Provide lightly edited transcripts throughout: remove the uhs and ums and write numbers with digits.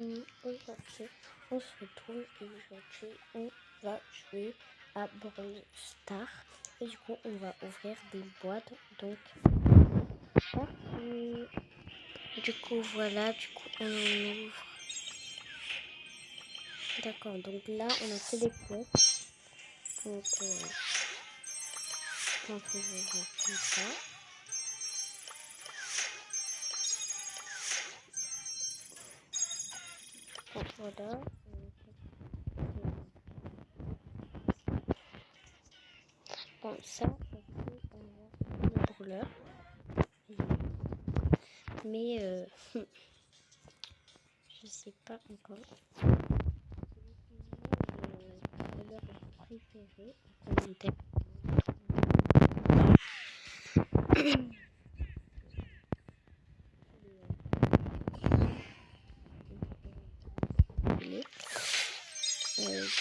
Aujourd'hui, on se retrouve et aujourd'hui, on va jouer à Brawl Stars. Et du coup, on va ouvrir des boîtes. Donc, parti. Du coup, voilà, du coup, on en ouvre. D'accord, donc là, on a fait des pièces. Donc, je pense que je vais voir comme ça. Donc, voilà. Bon, ça peut avoir le brûleur. Mais, je sais pas encore. Brûleur préféré en commentaire.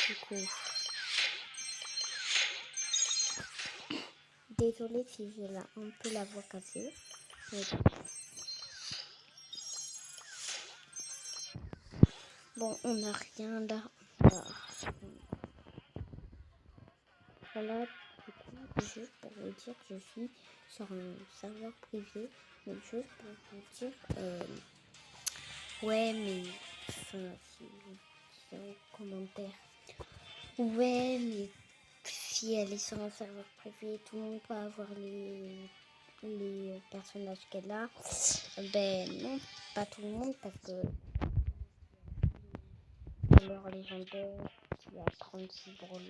Du coup, désolée si j'ai là un peu la voix cassée. Bon, on n'a rien là. Voilà, du coup, juste pour vous dire que je suis sur un serveur privé, mais juste pour vous dire, ouais, mais, enfin, c'est en commentaire. Ouais, mais si elle est sur un serveur privé, tout le monde peut avoir les personnages qu'elle a. Ben non, pas tout le monde, parce que alors légendaire, il y a 36 brawlers.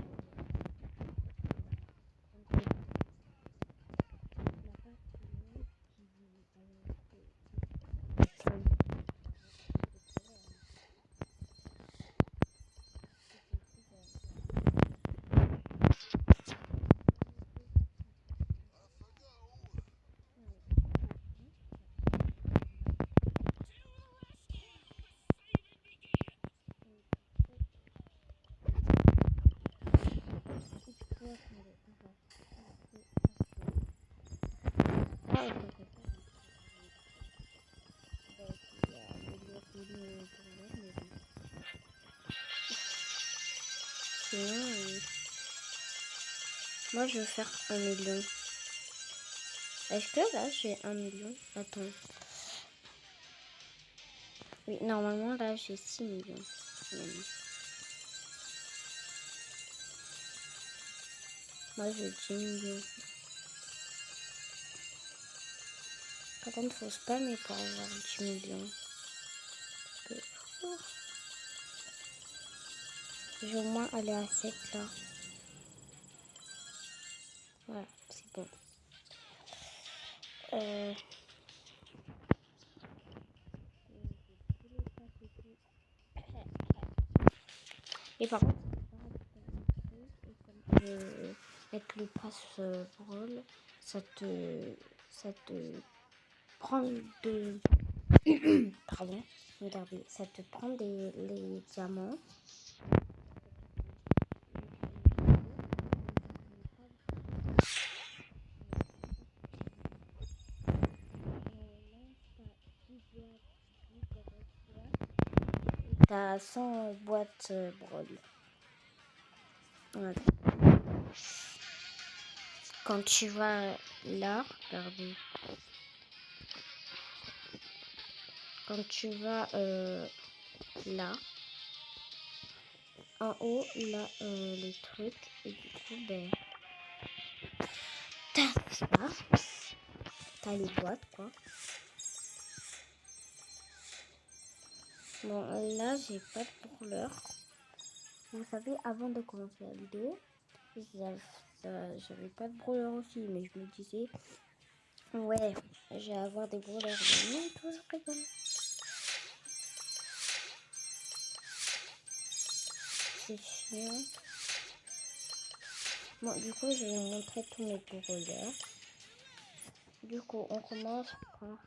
Moi, je veux faire 1 million. Est-ce que là, j'ai 1 million? Attends. Oui, normalement, là, j'ai 6 millions. Moi, j'ai 10 millions. Par contre, faut spammer pour avoir 10 millions. Je vais au moins aller à 7 là. Voilà, c'est bon. Et par contre, avec le pass brawl, ça te prend de... Pardon, regardez, ça te prend les diamants. T'as 100 boîtes brawl. Voilà. Quand tu vas là, regardez. Quand tu vas là, en haut, là, les trucs, et du coup, ben, t'as ça, t'as les boîtes, quoi. Bon, là, j'ai pas de brûleur. Vous savez, avant de commencer la vidéo, j'avais pas de brûleur aussi, mais je me disais, ouais, je vais avoir des brûleurs. Mais non, toujours rigole. C'est chiant. Bon, du coup, je vais vous montrer tous mes brûleurs. Du coup, on commence par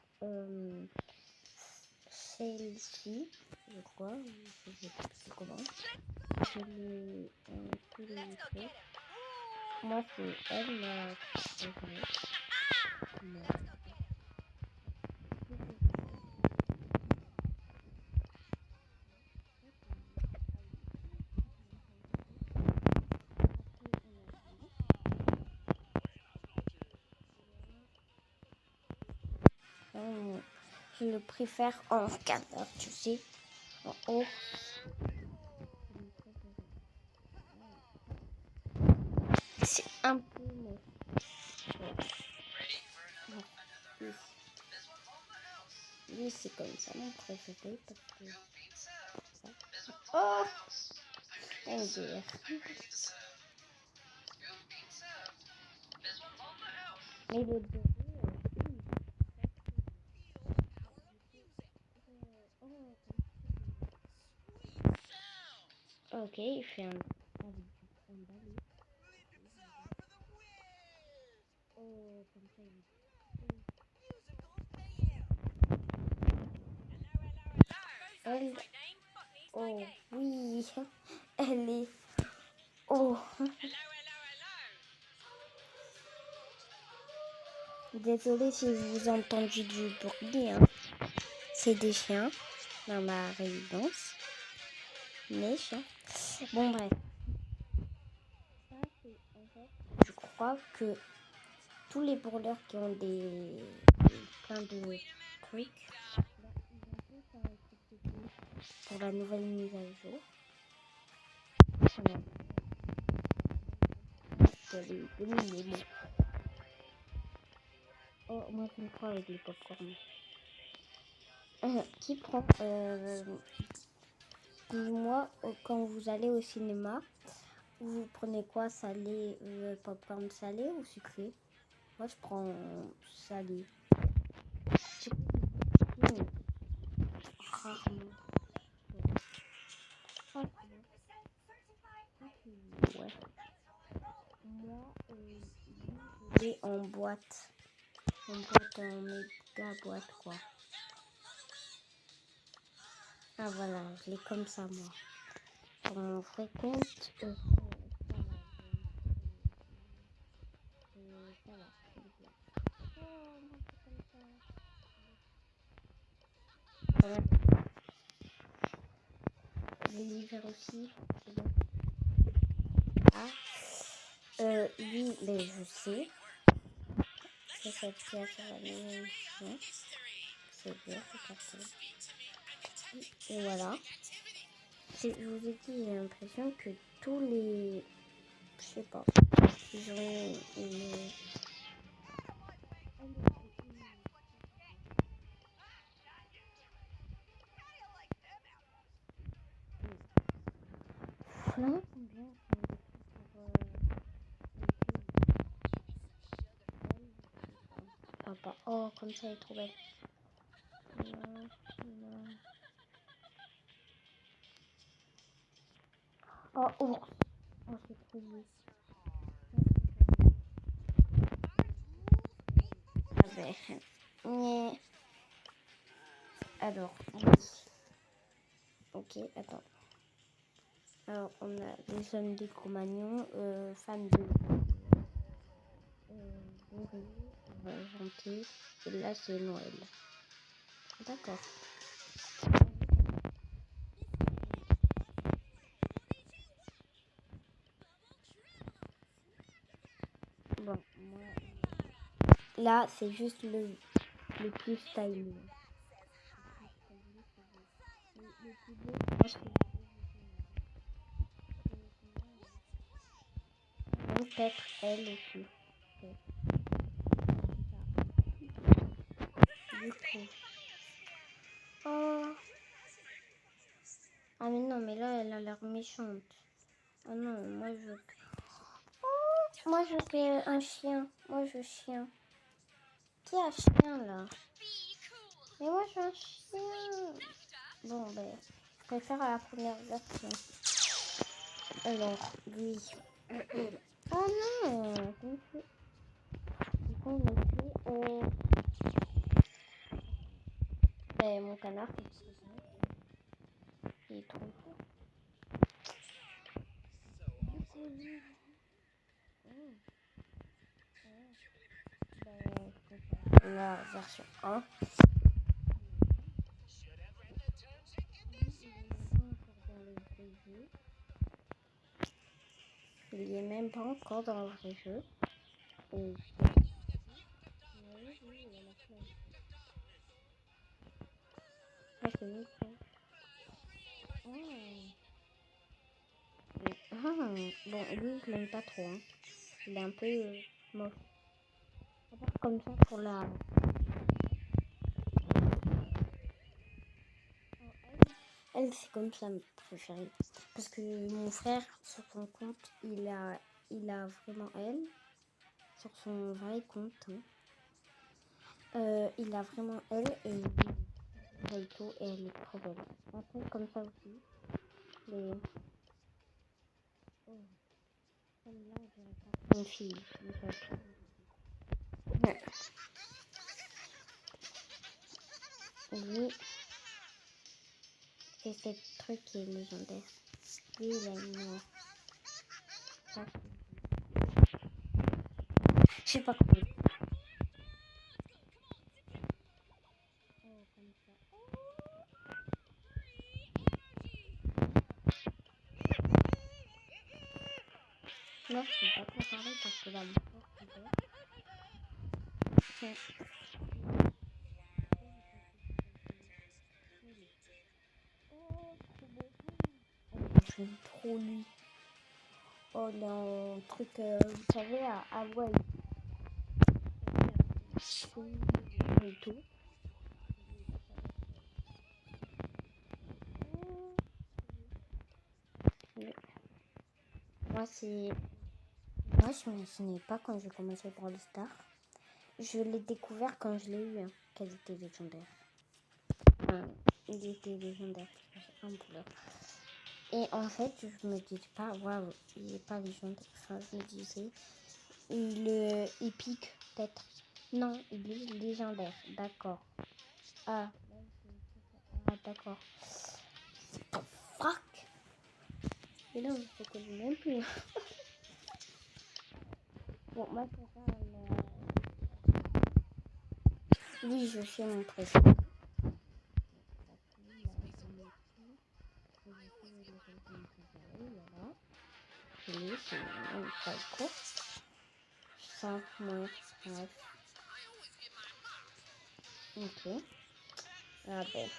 celle-ci, je crois. Je sais plus comment. Je l'ai tous les jours. Moi, c'est elle, ma préférée. je le préfère en canard, tu sais. En ours. C'est un peu moche. Ouais. Lui, c'est comme ça mon préféré parce que ça. Oh, un guerre. Mais le deux. Ok, il fait un balai. Oh, comme ça, il elle. Oh, oui. Elle est. Oh. Désolée si vous entendez du bruit. Hein. C'est des chiens dans ma résidence. Mes chiens. Bon, bref. Ça, c'est en fait, je crois que tous les bourleurs qui ont plein de trucs, bah, ils ont tous à accepter pour la nouvelle mise à jour. Voilà. Les demi bon. Oh, moi je me crois avec les popcorn. Qui prend moi, quand vous allez au cinéma, vous prenez quoi, salé, popcorn salé ou sucré? Moi je prends salé. Rarement. Ouais. Moi, je l'ai en boîte. En méga boîte, quoi. Ah, voilà, je l'ai comme ça, moi. Sur mon vrai compte, ça va. Ça va, c'est bien. Oh, moi, c'est comme ça. Ouais. L'hiver aussi, c'est bon. Ah. Lui, mais je sais. C'est cette qui a sur la même mission. C'est vert, c'est carton. Et voilà. Je vous ai dit, j'ai l'impression que tous les... Je sais pas. Ils ont une... Non, c'est bien. Papa. Oh, comme ça, elle est trop belle. Non, non. Oh, ours. Oh, c'est trop beau. Ah ben, mais... Alors, oui. Ok, attends. Alors, on a les jeunes des Cro-Magnons, fans de Doré, Gentil. Et là, c'est Noël. D'accord. Bon, moi, là, c'est juste le plus styling. Le plus beau, je pense que peut-être elle aussi. Du coup. Oh. Ah mais non, mais là, elle a l'air méchante. Ah non, moi je... Oh, moi je fais un chien. Moi je chien. Qui a chien là? Mais moi je veux un chien. Bon, ben, je préfère la première version. Alors, lui. Oh non, on le fait ben, mon canard, il est trop fort. Du coup, lui. Oh. Ben, je préfère la version 1. Il n'y est même pas encore dans le vrai jeu. Et... Oui, oui, il y a la flèche. Ah, c'est vrai ça. Bon, lui, je l'aime pas trop. Hein. Il est un peu moche. À part comme ça pour la... Elle, c'est comme ça, ma préférée. Parce que mon frère, sur son compte, il a vraiment elle. Sur son vrai compte. Hein. Il a vraiment elle et Raito et elle est trop belle. Après, comme ça aussi. Mais... Oh, celle-là, je dirais pas que c'est une fille. Mais ça, je trouve. Ouais. Lui, c'est ce truc qui est légendaire. Lui, il a une noire. Ça, je sais pas comment. Oh, comme ça. Là, je peux pas trop parler parce que là, mon frère, il dort. Tiens. Oh, trop beau. J'aime trop lui. Oh, il est en truc, vous savez, à Hawaï. Et tout. Mais moi, c'est... Moi, je ne me souvenais pas quand j'ai commencé Brawl Stars. Je l'ai découvert quand je l'ai eu, hein, qu'elle était légendaire. Enfin, il était légendaire. Un bleu. Et en fait, je me disais pas, waouh, il est pas légendaire. Enfin, je me disais, il est épique, peut-être. Non, il est légendaire. D'accord. Ah, d'accord. Oh, fuck. Mais non, je connais même plus. Bon, moi, c'est ça. Oui, je sais mon préféré. Voilà. Oui, c'est une psycho. Ça, moi, bref. Ok. Ah ben.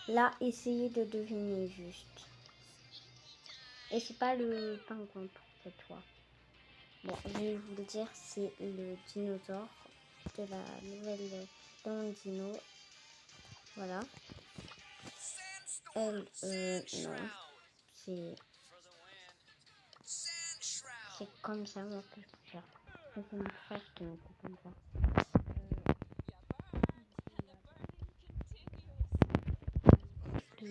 Là, essayez de deviner juste. Et c'est pas le pingouin pour cette fois. Bon, je vais vous le dire, c'est le dinosaure de la nouvelle dans Dino. Voilà. Elle, non. C'est comme ça, moi, que je préfère. C'est mon frère qui m'a dit comme ça. Que...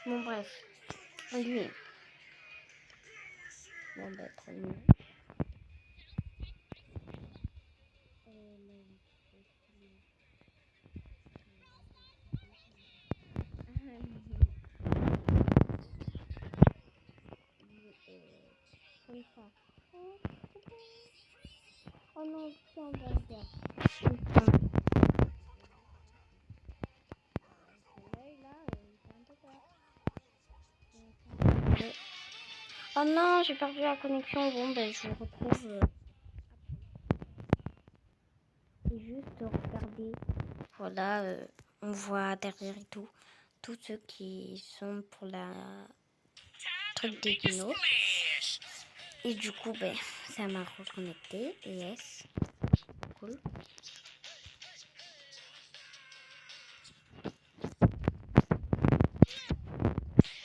Bon, bref. Lui. Bon, bah, trop mignon. Comme ça. Oh non, tiens, regarde. Oh non, j'ai perdu la connexion. Bon, ben, je vous retrouve et juste regarder. Voilà, on voit derrière et tout. Tous ceux qui sont pour la truc des dinos. Et du coup, ben, ça m'a reconnecté. Yes. Cool.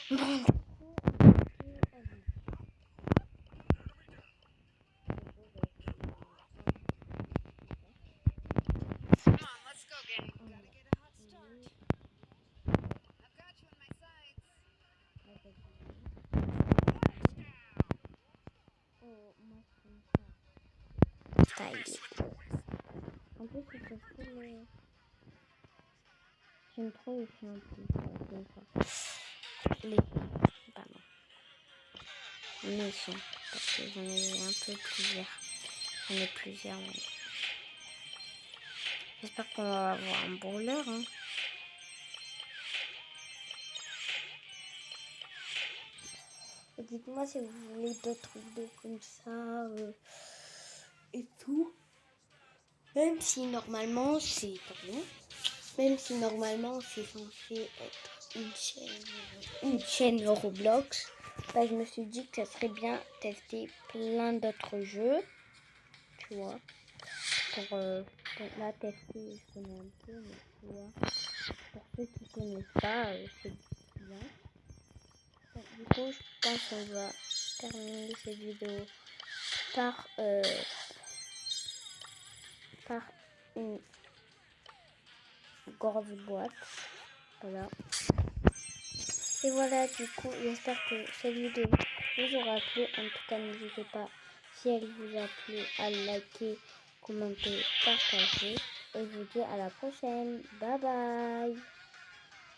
Bon. Style. En plus, c'est full. J'aime trop les filles en plus. Les... Pardon. maison. Parce que j'en ai un peu plusieurs. J'en ai plusieurs. Ouais. J'espère qu'on va avoir un brawler. Hein. Et dites-moi si vous voulez d'autres vidéos comme ça et tout. Même si normalement c'est censé être une chaîne Roblox, bah, je me suis dit que ça serait bien tester plein d'autres jeux, tu vois. Pour la tester, je connais un peu, mais tu vois. Pour ceux qui connaissent pas, c'est bien. Donc, du coup, je pense qu'on va terminer cette vidéo par une grosse boîte. Voilà. Et voilà, du coup, j'espère que cette vidéo vous aura plu. En tout cas, n'hésitez pas, si elle vous a plu, à liker, commenter, partager. Et je vous dis à la prochaine. Bye bye.